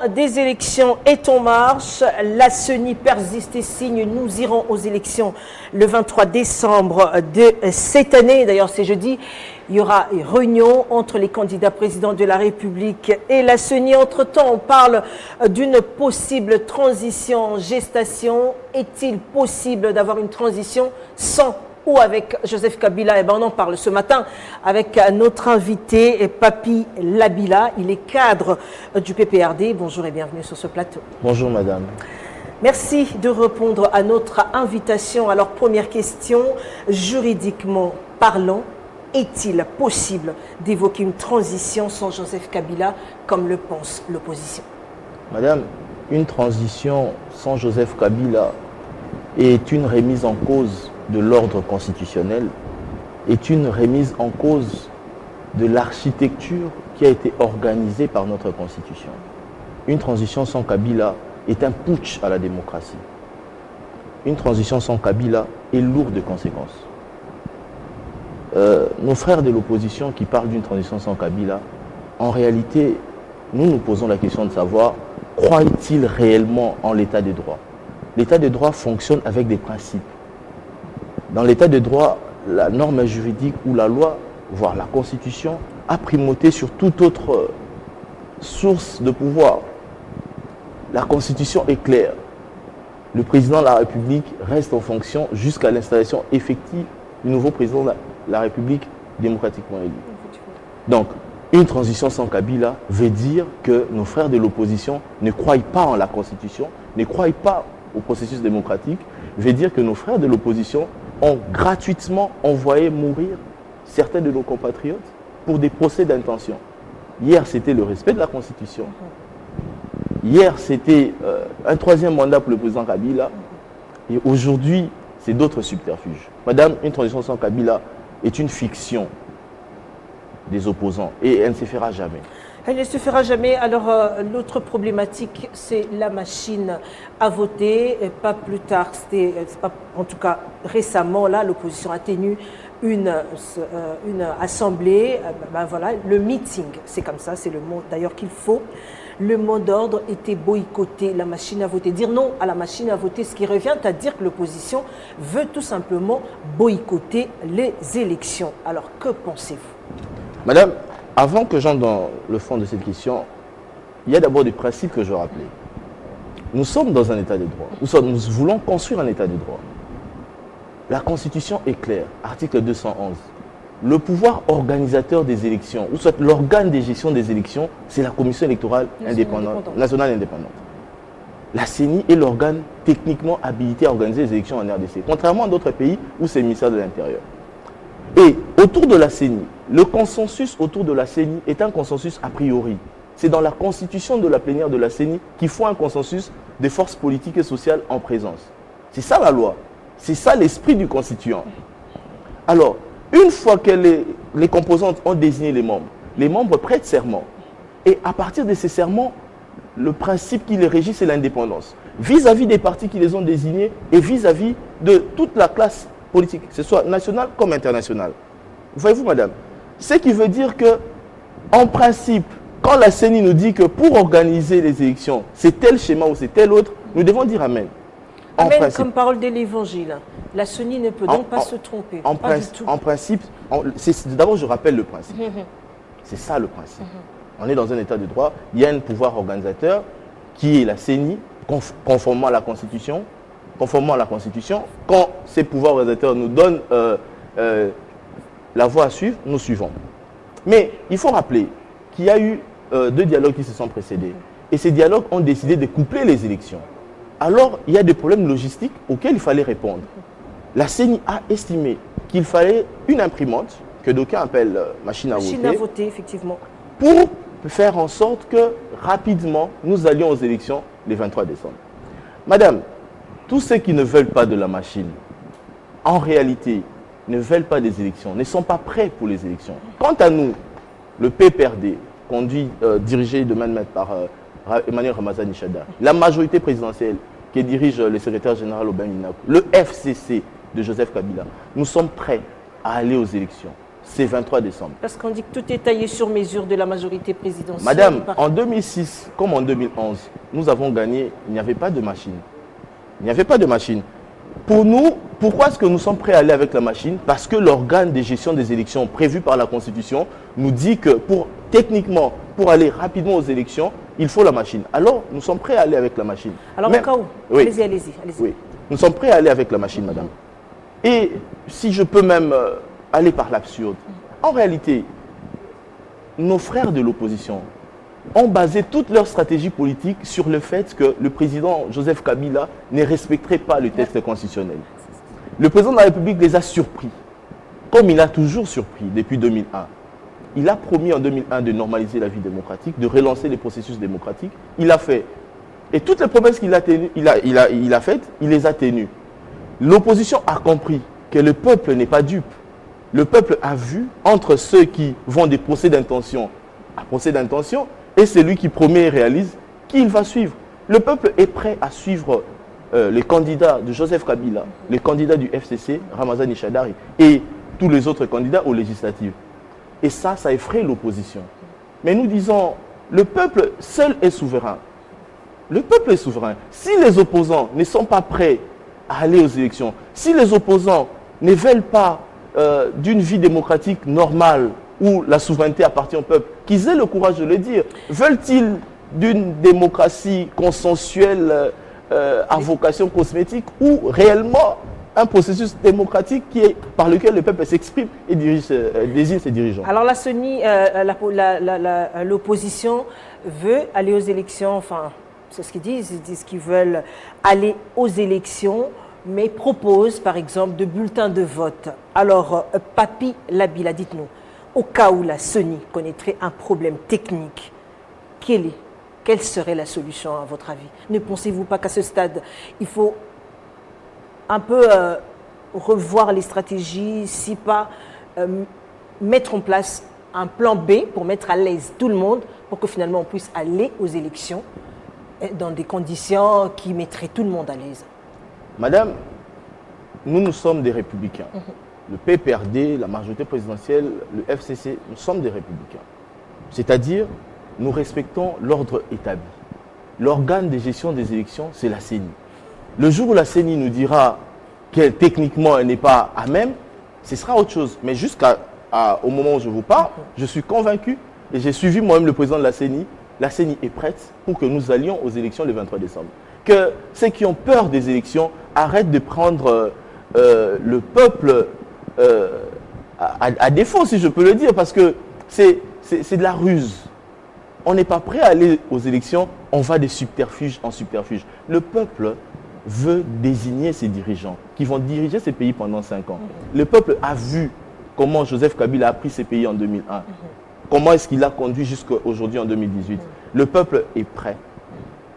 des élections est en marche. La CENI persiste et signe. Nous irons aux élections le 23 décembre de cette année. D'ailleurs, c'est jeudi. Il y aura une réunion entre les candidats présidents de la République et la CENI. Entre-temps, on parle d'une possible transition en gestation. Est-il possible d'avoir une transition sans ou avec Joseph Kabila? Eh bien, on en parle ce matin avec notre invité, Papi Labila. Il est cadre du PPRD. Bonjour et bienvenue sur ce plateau. Bonjour madame. Merci de répondre à notre invitation. Alors, première question, juridiquement parlant, est-il possible d'évoquer une transition sans Joseph Kabila, comme le pense l'opposition? Madame, une transition sans Joseph Kabila est une remise en cause de l'ordre constitutionnel, est une remise en cause de l'architecture qui a été organisée par notre Constitution. Une transition sans Kabila est un putsch à la démocratie. Une transition sans Kabila est lourde de conséquences. Nos frères de l'opposition qui parlent d'une transition sans Kabila, en réalité, nous nous posons la question de savoir, croient-ils réellement en l'état de droit? L'état de droit fonctionne avec des principes. Dans l'état de droit, la norme juridique ou la loi, voire la Constitution, a primauté sur toute autre source de pouvoir. La Constitution est claire. Le président de la République reste en fonction jusqu'à l'installation effective du nouveau président de la République démocratiquement élu. Donc, une transition sans Kabila veut dire que nos frères de l'opposition ne croient pas en la Constitution, ne croient pas au processus démocratique, veut dire que nos frères de l'opposition ont gratuitement envoyé mourir certains de nos compatriotes pour des procès d'intention. Hier, c'était le respect de la Constitution. Hier, c'était un troisième mandat pour le président Kabila. Et aujourd'hui, c'est d'autres subterfuges. Madame, une transition sans Kabila est une fiction des opposants et elle ne se fera jamais. Elle ne se fera jamais. Alors, l'autre problématique, c'est la machine à voter. Et pas plus tard, en tout cas récemment, là, l'opposition a tenu une assemblée. Voilà, le meeting, c'est comme ça, c'est le mot d'ailleurs qu'il faut. Le mot d'ordre était boycotter la machine à voter. Dire non à la machine à voter, ce qui revient à dire que l'opposition veut tout simplement boycotter les élections. Alors, que pensez-vous? Madame, avant que j'entre dans le fond de cette question, il y a d'abord des principes que je veux rappeler. Nous sommes dans un état de droit. Nous voulons construire un état de droit. La Constitution est claire, article 211. Le pouvoir organisateur des élections, ou soit l'organe de gestion des élections, c'est la Commission électorale nationale indépendante. La CENI est l'organe techniquement habilité à organiser les élections en RDC, contrairement à d'autres pays où c'est le ministère de l'Intérieur. Et autour de la CENI, le consensus autour de la CENI est un consensus a priori. C'est dans la constitution de la plénière de la CENI qu'il faut un consensus des forces politiques et sociales en présence. C'est ça la loi. C'est ça l'esprit du constituant. Alors, une fois que les composantes ont désigné les membres prêtent serment. Et à partir de ces serments, le principe qui les régit, c'est l'indépendance. Vis-à-vis des partis qui les ont désignés et vis-à-vis de toute la classe politique, que ce soit nationale comme internationale. Voyez-vous, madame, ce qui veut dire que, en principe, quand la CENI nous dit que pour organiser les élections, c'est tel schéma ou c'est tel autre, nous devons dire amen. Amen, comme parole de l'évangile. La CENI ne peut donc pas se tromper. En principe, d'abord je rappelle le principe. C'est ça le principe. On est dans un état de droit, il y a un pouvoir organisateur qui est la CENI, conformément à la Constitution. Quand ces pouvoirs organisateurs nous donnent la voie à suivre, nous suivons. Mais il faut rappeler qu'il y a eu deux dialogues qui se sont précédés. Et ces dialogues ont décidé de coupler les élections. Alors, il y a des problèmes logistiques auxquels il fallait répondre. La CENI a estimé qu'il fallait une imprimante, que d'aucuns appellent machine à voter. Machine à voter, effectivement. Pour faire en sorte que, rapidement, nous allions aux élections le 23 décembre. Madame, tous ceux qui ne veulent pas de la machine, en réalité, ne veulent pas des élections, ne sont pas prêts pour les élections. Quant à nous, le PPRD, dirigé de main de maître par Emmanuel Ramazani Chada, la majorité présidentielle qui dirige le secrétaire général Aubin Minakou, le FCC de Joseph Kabila, nous sommes prêts à aller aux élections c'est 23 décembre. Parce qu'on dit que tout est taillé sur mesure de la majorité présidentielle. Madame, en 2006 comme en 2011, nous avons gagné, il n'y avait pas de machine. Il n'y avait pas de machine. Pour nous, pourquoi est-ce que nous sommes prêts à aller avec la machine? Parce que l'organe de gestion des élections prévu par la Constitution nous dit que techniquement, pour aller rapidement aux élections, il faut la machine. Alors, nous sommes prêts à aller avec la machine. Alors, au cas où, oui, allez-y. Oui, nous sommes prêts à aller avec la machine, madame. Et si je peux même aller par l'absurde, en réalité, nos frères de l'opposition ont basé toute leur stratégie politique sur le fait que le président Joseph Kabila ne respecterait pas le texte constitutionnel. Le président de la République les a surpris, comme il a toujours surpris depuis 2001. Il a promis en 2001 de normaliser la vie démocratique, de relancer les processus démocratiques. Il l'a fait. Et toutes les promesses qu'il a faites, il les a tenues. L'opposition a compris que le peuple n'est pas dupe. Le peuple a vu entre ceux qui vont des procès d'intention à procès d'intention et celui qui promet et réalise, qui il va suivre. Le peuple est prêt à suivre les candidats de Joseph Kabila, les candidats du FCC, Ramazani Shadari, et tous les autres candidats aux législatives. Et ça effraie l'opposition. Mais nous disons, le peuple seul est souverain. Le peuple est souverain. Si les opposants ne sont pas prêts à aller aux élections, si les opposants ne veulent pas d'une vie démocratique normale où la souveraineté appartient au peuple, qu'ils aient le courage de le dire. Veulent-ils d'une démocratie consensuelle à vocation cosmétique ou réellement un processus démocratique par lequel le peuple s'exprime et désigne ses dirigeants? Alors la CENI, l'opposition veut aller aux élections, enfin c'est ce qu'ils disent, ils disent qu'ils veulent aller aux élections, mais proposent par exemple de bulletins de vote. Alors Papi Labila, dites-nous, au cas où la CENI connaîtrait un problème technique, quelle serait la solution à votre avis? Ne pensez-vous pas qu'à ce stade, il faut un peu revoir les stratégies, si pas mettre en place un plan B pour mettre à l'aise tout le monde, pour que finalement on puisse aller aux élections dans des conditions qui mettraient tout le monde à l'aise? Madame, nous sommes des républicains. Le PPRD, la majorité présidentielle, le FCC, nous sommes des républicains. C'est-à-dire, nous respectons l'ordre établi. L'organe de gestion des élections, c'est la CENI. Le jour où la CENI nous dira qu'elle, techniquement, elle n'est pas à même, ce sera autre chose. Mais jusqu'au moment où je vous parle, je suis convaincu, et j'ai suivi moi-même le président de la CENI est prête pour que nous allions aux élections le 23 décembre. Que ceux qui ont peur des élections arrêtent de prendre le peuple à défaut, si je peux le dire, parce que c'est de la ruse. On n'est pas prêt à aller aux élections, on va de subterfuge en subterfuge. Le peuple veut désigner ses dirigeants qui vont diriger ces pays pendant 5 ans. Le peuple a vu comment Joseph Kabila a pris ces pays en 2001. Comment est-ce qu'il a conduit jusqu'à aujourd'hui en 2018. Le peuple est prêt.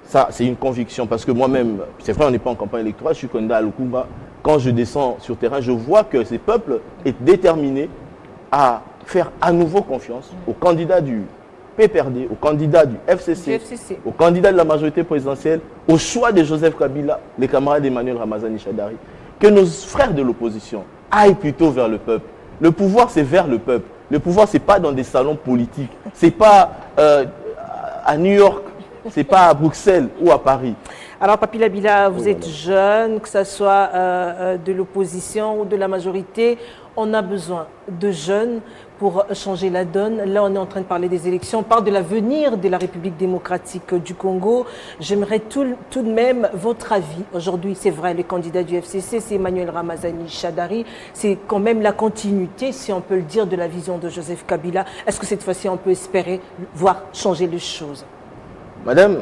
Ça, c'est une conviction parce que moi-même, c'est vrai, on n'est pas en campagne électorale, je suis candidat à Lukumba. Quand je descends sur terrain, je vois que ce peuple est déterminé à faire à nouveau confiance aux candidats du PPRD, aux candidats du FCC, aux candidats de la majorité présidentielle, au choix de Joseph Kabila, les camarades d'Emmanuel Ramazani Shadari, que nos frères de l'opposition aillent plutôt vers le peuple. Le pouvoir, c'est vers le peuple. Le pouvoir, ce n'est pas dans des salons politiques. Ce n'est pas à New York, ce n'est pas à Bruxelles ou à Paris. Alors, Papi Labila, vous êtes jeune, que ce soit de l'opposition ou de la majorité, on a besoin de jeunes pour changer la donne. Là, on est en train de parler des élections, on parle de l'avenir de la République démocratique du Congo. J'aimerais tout de même votre avis. Aujourd'hui, c'est vrai, le candidat du FCC, c'est Emmanuel Ramazani Shadari. C'est quand même la continuité, si on peut le dire, de la vision de Joseph Kabila. Est-ce que cette fois-ci, on peut espérer voir changer les choses? Madame,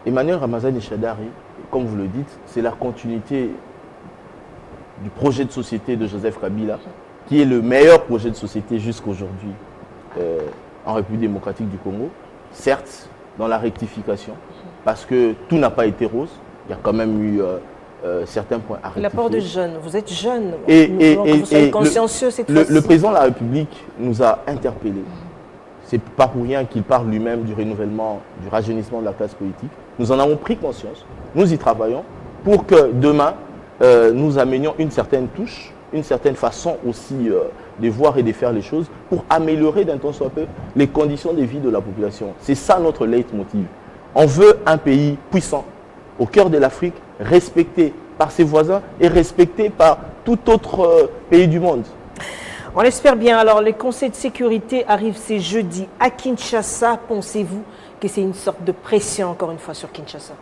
Emmanuel Ramazani Shadari, comme vous le dites, c'est la continuité du projet de société de Joseph Kabila, qui est le meilleur projet de société jusqu'aujourd'hui en République démocratique du Congo. Certes, dans la rectification, parce que tout n'a pas été rose. Il y a quand même eu certains points à rectifier. L'apport de jeunes, vous êtes jeune, vous soyez consciencieux cette fois-ci. Le président de la République nous a interpellés. C'est pas pour rien qu'il parle lui-même du renouvellement, du rajeunissement de la classe politique. Nous en avons pris conscience, nous y travaillons pour que demain, nous amenions une certaine touche une certaine façon aussi de voir et de faire les choses pour améliorer d'un temps soit peu les conditions de vie de la population. C'est ça notre leitmotiv. On veut un pays puissant, au cœur de l'Afrique, respecté par ses voisins et respecté par tout autre pays du monde. On l'espère bien. Alors, le Conseil de sécurité arrive ce jeudi à Kinshasa. Pensez-vous que c'est une sorte de pression, encore une fois, sur Kinshasa?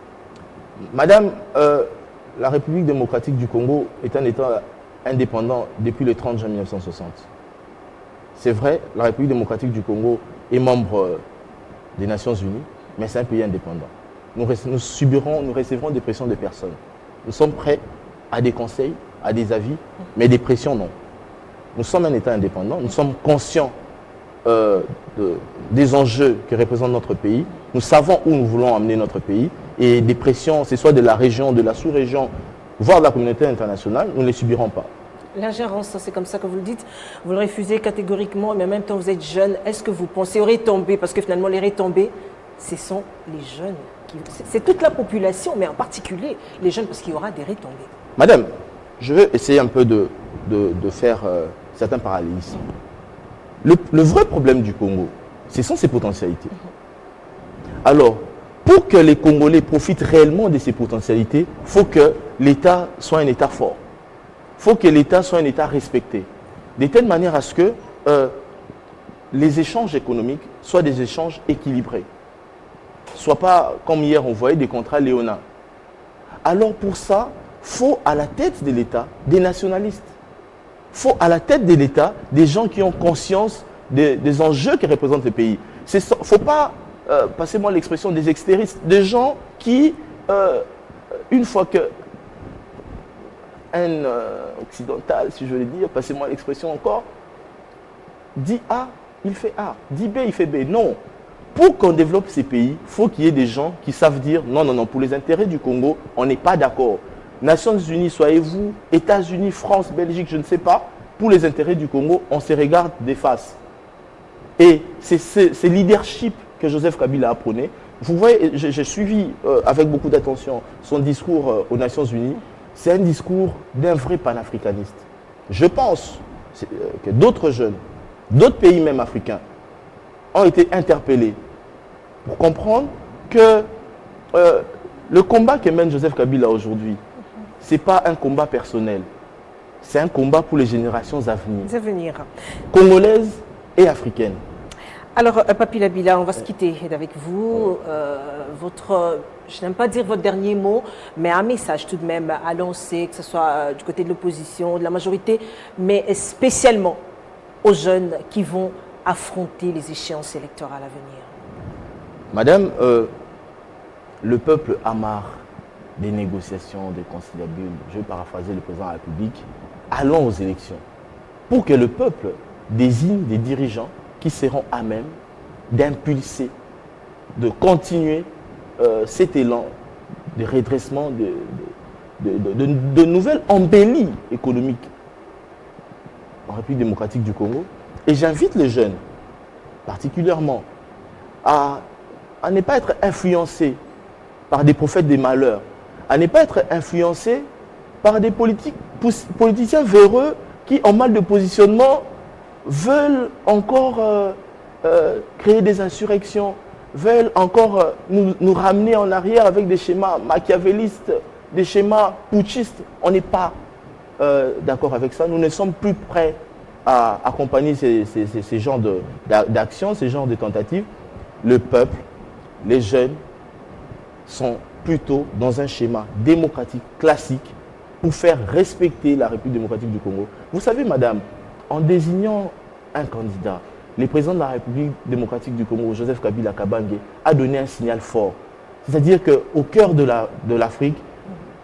Madame, la République démocratique du Congo est un État indépendant depuis le 30 juin 1960. C'est vrai, la République démocratique du Congo est membre des Nations Unies, mais c'est un pays indépendant. Nous recevrons des pressions de personnes. Nous sommes prêts à des conseils, à des avis, mais des pressions, non. Nous sommes un État indépendant, nous sommes conscients des enjeux que représente notre pays. Nous savons où nous voulons amener notre pays. Et des pressions, ce soit de la région, de la sous-région, voire de la communauté internationale, nous ne les subirons pas. L'ingérence, c'est comme ça que vous le dites, vous le refusez catégoriquement, mais en même temps vous êtes jeune. Est-ce que vous pensez aux retombées? Parce que finalement les retombées, ce sont les jeunes. C'est toute la population, mais en particulier les jeunes, parce qu'il y aura des retombées. Madame, je vais essayer un peu de faire certains parallélismes. Le vrai problème du Congo, ce sont ses potentialités. Alors, pour que les Congolais profitent réellement de ces potentialités, il faut que l'État soit un État fort. Il faut que l'État soit un État respecté. De telle manière à ce que les échanges économiques soient des échanges équilibrés. Soit pas, comme hier, on voyait des contrats léonins. Alors pour ça, il faut à la tête de l'État des nationalistes. Il faut à la tête de l'État des gens qui ont conscience des enjeux que représente le pays. Il ne faut pas, passez-moi l'expression, des extrémistes, des gens qui, une fois que un occidental, si je veux le dire, passez-moi l'expression encore, dit A, il fait A, dit B, il fait B. Non. Pour qu'on développe ces pays, il faut qu'il y ait des gens qui savent dire non, non, non, pour les intérêts du Congo, on n'est pas d'accord. Nations Unies, soyez-vous, États-Unis, France, Belgique, je ne sais pas, pour les intérêts du Congo, on se regarde des faces. Et c'est ce leadership que Joseph Kabila a prôné. Vous voyez, j'ai suivi avec beaucoup d'attention son discours aux Nations Unies. C'est un discours d'un vrai panafricaniste. Je pense que d'autres jeunes, d'autres pays même africains, ont été interpellés pour comprendre que le combat que mène Joseph Kabila aujourd'hui, ce n'est pas un combat personnel, c'est un combat pour les générations à venir, congolaises et africaines. Alors, Papi Labila, on va se quitter avec vous. Je n'aime pas dire votre dernier mot, mais un message tout de même à lancer, que ce soit du côté de l'opposition, de la majorité, mais spécialement aux jeunes qui vont affronter les échéances électorales à venir. Madame, le peuple a marre des négociations, des conciliabules. Je vais paraphraser le président de la République. Allons aux élections pour que le peuple désigne des dirigeants qui seront à même d'impulser, de continuer cet élan de redressement de nouvelles embellies économiques en République démocratique du Congo. Et j'invite les jeunes, particulièrement, à ne pas être influencés par des prophètes des malheurs, à ne pas être influencés par des politiciens véreux qui, en mal de positionnement, veulent encore créer des insurrections, veulent encore nous ramener en arrière avec des schémas machiavélistes, des schémas putschistes. On n'est pas d'accord avec ça. Nous ne sommes plus prêts à accompagner ces genres d'actions, ces genres de tentatives. Le peuple, les jeunes sont plutôt dans un schéma démocratique classique pour faire respecter la République démocratique du Congo. Vous savez, madame, en désignant un candidat, le président de la République démocratique du Congo, Joseph Kabila Kabange, a donné un signal fort. C'est-à-dire qu'au cœur de l'Afrique,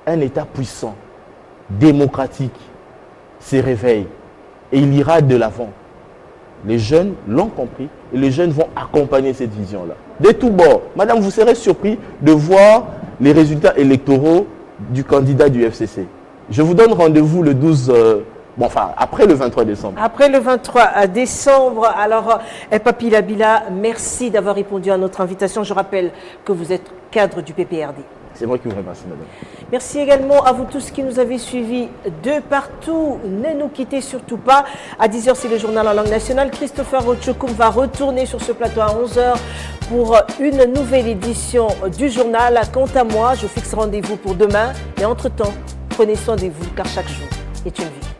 un État puissant, démocratique, se réveille et il ira de l'avant. Les jeunes l'ont compris et les jeunes vont accompagner cette vision-là. De tous bords. Madame, vous serez surpris de voir les résultats électoraux du candidat du FCC. Je vous donne rendez-vous le 12 après le 23 décembre. Après le 23 décembre. Alors, Papi Labila, merci d'avoir répondu à notre invitation. Je rappelle que vous êtes cadre du PPRD. C'est moi qui vous remercie, madame. Merci également à vous tous qui nous avez suivis de partout. Ne nous quittez surtout pas. À 10h, c'est le journal en langue nationale. Christopher Rochokoum va retourner sur ce plateau à 11h pour une nouvelle édition du journal. Quant à moi, je fixe rendez-vous pour demain. Et entre-temps, prenez soin de vous car chaque jour est une vie.